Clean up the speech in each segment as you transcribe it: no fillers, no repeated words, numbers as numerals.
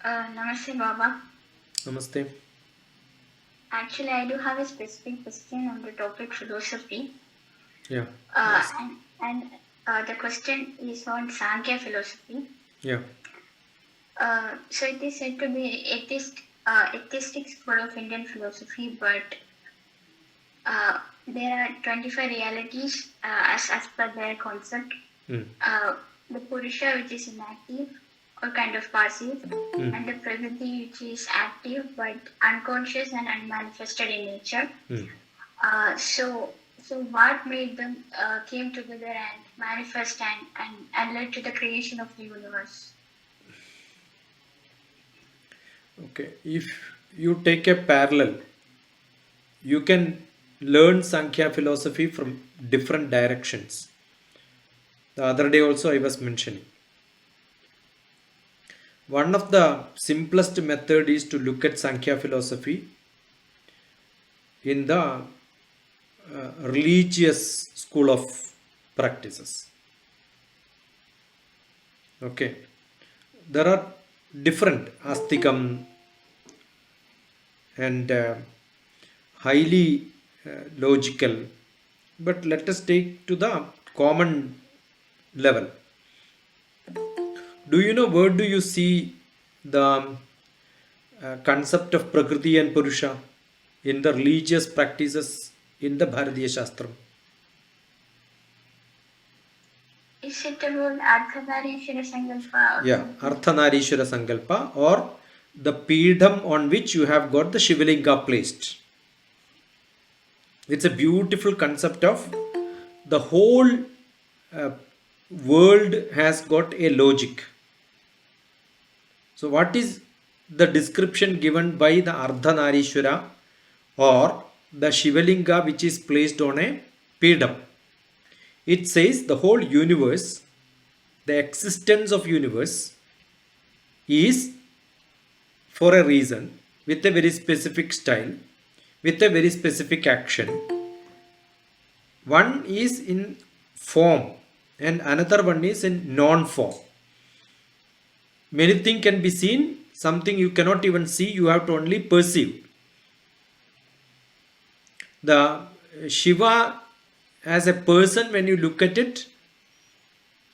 Namaste, Baba. Namaste. Actually, I do have a specific question on the topic philosophy. Yeah. Uh, Yes. and the question is on Sankhya philosophy. Yeah. So it is said to be atheistic school of Indian philosophy, but uh, there are 25 realities as per their concept. Mm. Uh, the Purusha, which is inactive or kind of passive, Mm. and the Prakriti, which is active but unconscious and unmanifested in nature. Mm. So what made them came together and manifest and led to the creation of the universe? Okay. If you take a parallel, you can learn Sankhya philosophy from different directions. The other day also I was mentioning. One of the simplest method is to look at Sankhya philosophy in the religious school of practices. Okay. There are different astikam and highly logical, but let us take to the common level. Do you know where do you see the concept of prakriti and purusha in the religious practices in the Bharatiya Shastram? Is it about Ardhanarishwara Sankalpa or Yeah, something? Ardhanarishwara Sankalpa, or the Peedham on which you have got the Shivalinga placed. It's a beautiful concept of the whole uh, world has got a logic. So, what is the description given by the Ardhanarishwara or the Shivalinga which is placed on a pedum? It says the whole universe, the existence of universe is for a reason with a very specific style, with a very specific action. One is in form and another one is in non-form. Many things can be seen, something you cannot even see, you have to only perceive. The Shiva as a person, when you look at it,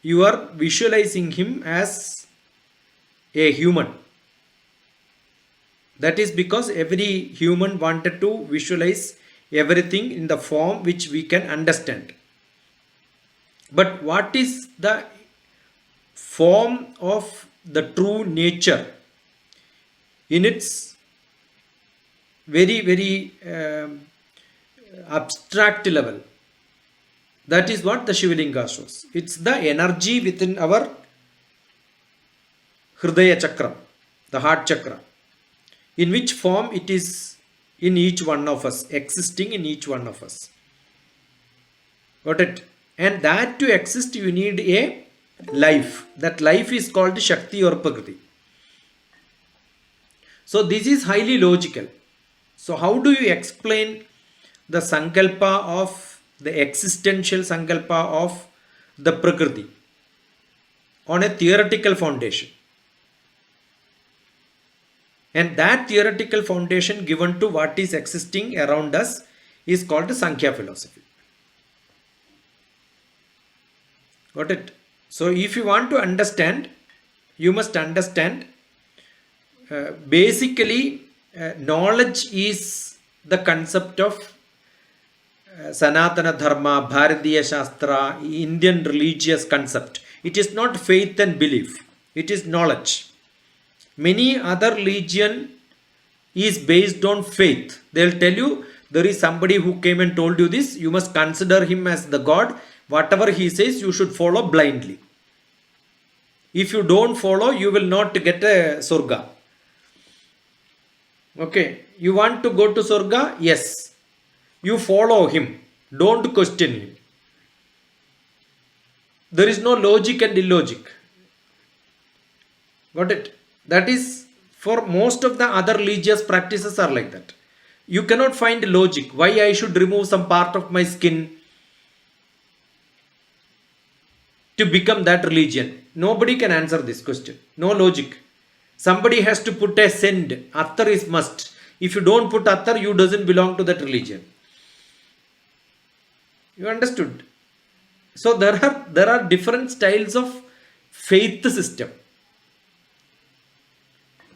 you are visualizing him as a human. That is because every human wanted to visualize everything in the form which we can understand. But what is the form of the true nature in its very abstract level? That is what the Shivalinga shows. It's the energy within our Hridaya Chakra, the heart chakra. In which form it is in each one of us, existing in each one of us. Got it? And that to exist, you need a life. That life is called Shakti or Prakriti. So this is highly logical. So how do you explain the Sankalpa of the existential Sankalpa of the Prakriti on a theoretical foundation? And that theoretical foundation given to what is existing around us is called the Sankhya philosophy. Got it? So if you want to understand, you must understand basically knowledge is the concept of Sanatana Dharma, Bharatiya Shastra, Indian religious concept. It is not faith and belief. It is knowledge. Many other religion is based on faith. They'll tell you there is somebody who came and told you this. You must consider him as the God. Whatever he says, you should follow blindly. If you don't follow, you will not get a Surga. Okay. You want to go to Surga? Yes. You follow him. Don't question him. There is no logic and illogic. Got it? That is for most of the other religious practices are like that. You cannot find logic. Why I should remove some part of my skin to become that religion? Nobody can answer this question. No logic. Somebody has to put a send. Attar is must. If you don't put attar, you doesn't belong to that religion. You understood? So there are different styles of faith system.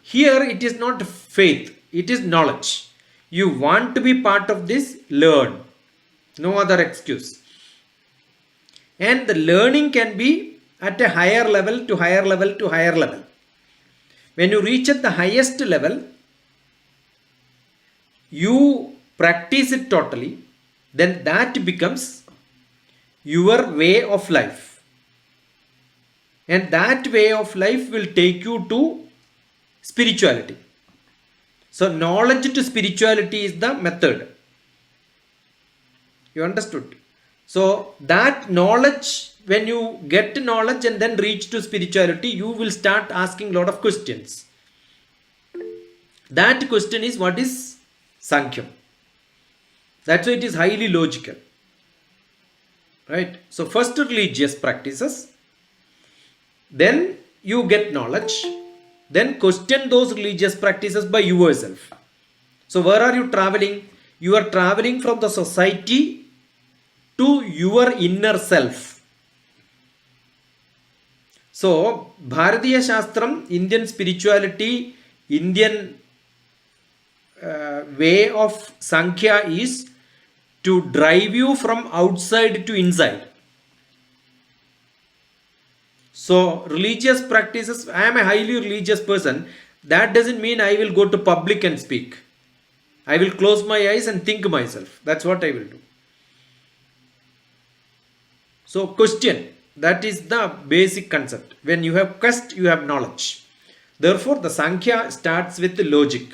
Here it is not faith, it is knowledge. You want to be part of this, learn. No other excuse. And the learning can be at a higher level to higher level to higher level. When you reach at the highest level, you practice it totally, then that becomes your way of life. And that way of life will take you to spirituality. So knowledge to spirituality is the method. You understood? So that knowledge, when you get knowledge and then reach to spirituality, you will start asking a lot of questions. That question is, what is Sankhya? That's why it is highly logical. Right? So first religious practices, then you get knowledge, then question those religious practices by yourself. So where are you traveling? You are traveling from the society to your inner self. So Bharatiya Shastram, Indian spirituality, Indian way of Sankhya is to drive you from outside to inside. So religious practices, I am a highly religious person. That doesn't mean I will go to public and speak. I will close my eyes and think myself. That's what I will do. So question, that is the basic concept. When you have quest, you have knowledge. Therefore, the Sankhya starts with the logic.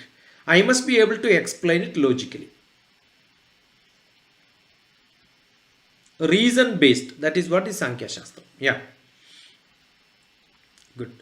I must be able to explain it logically. Reason based, that is what is Sankhya Shastra. Yeah. Good.